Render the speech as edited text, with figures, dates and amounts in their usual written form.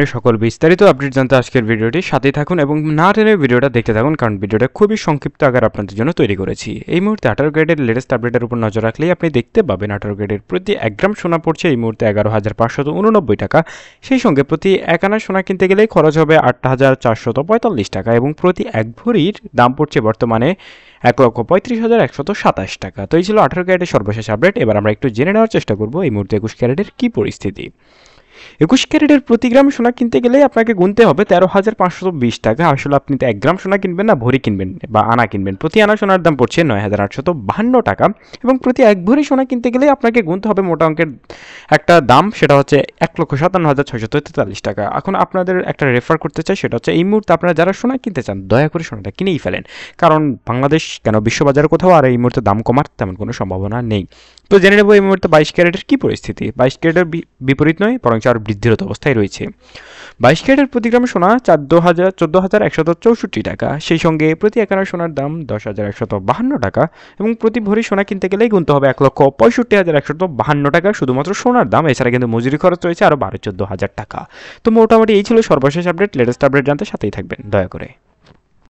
এর সকল বিস্তারিত আপডেট জানতে আজকের ভিডিওটির সাথেই থাকুন এবং না টেনে ভিডিওটা দেখতে থাকুন, কারণ ভিডিওটা খুবই সংক্ষিপ্ত আকার আপনাদের জন্য তৈরি করেছি। এই মুহূর্তে 18 গ্রেডের লেটেস্ট আপডেটের উপর নজর রাখলেই আপনি দেখতে পাবেন 18 গ্রেডের প্রতি 1 গ্রাম সোনা পড়ছে এই মুহূর্তে 11,589 টাকা। সেই সঙ্গে প্রতি 1 আনা সোনা কিনতে গেলেই খরচ হবে 8,445 টাকা এবং প্রতি 1 ভরির দাম পড়ছে বর্তমানে 1,35,127 টাকা। তো এই ছিল 18 ক্যারেটের সর্বশেষ আপডেট। এবার আমরা একটু জেনে নেওয়ার চেষ্টা করব এই মুহূর্তে 21 ক্যারেটের কী পরিস্থিতি। 21 ক্যারেটের প্রতি গ্রাম সোনা কিনতে গেলে আপনাকে গুনতে হবে 13,520 টাকা। আসলে আপনি তো 1 গ্রাম সোনা কিনবেন না, ভরি কিনবেন বা আনা কিনবেন। প্রতি আনা সোনার দাম পড়ছে 9,852 টাকা এবং প্রতি 1 ভরি সোনা কিনতে গেলে আপনাকে গুনতে হবে মোটা অঙ্কের একটা দাম, সেটা হচ্ছে 1,57,643 টাকা। এখন আপনাদের একটা রেফার করতে চাই, সেটা হচ্ছে এই মুহূর্তে আপনারা যারা সোনা কিনতে চান দয়া করে সোনাটা কিনেই ফেলেন, কারণ বাংলাদেশ কেন বিশ্ববাজারে কোথাও আর এই মুহূর্তে দাম কমার তেমন কোনো সম্ভাবনা নেই। তো জেনে নেব এই মুহূর্তে 22 ক্যারেটের কী পরিস্থিতি। 22 ক্যারেটের বিপরীত নয়, বরং আরও বৃদ্ধিরত অবস্থায় রয়েছে। 22 ক্যারেটের প্রতি গ্রাম সোনা 14,164 টাকা। সেই সঙ্গে প্রতি 1 আনা সোনার দাম 10,152 টাকা এবং প্রতি ভরি সোনা কিনতে গেলেই গুনতে হবে 1,65,152 টাকা শুধুমাত্র সোনার দাম। এছাড়া কিন্তু মজুরি খরচ রয়েছে আরও 12-14 হাজার টাকা। তো মোটামুটি এই ছিল সর্বশেষ আপডেট। লেটেস্ট আপডেট জানতে সাথেই থাকবেন দয়া করে।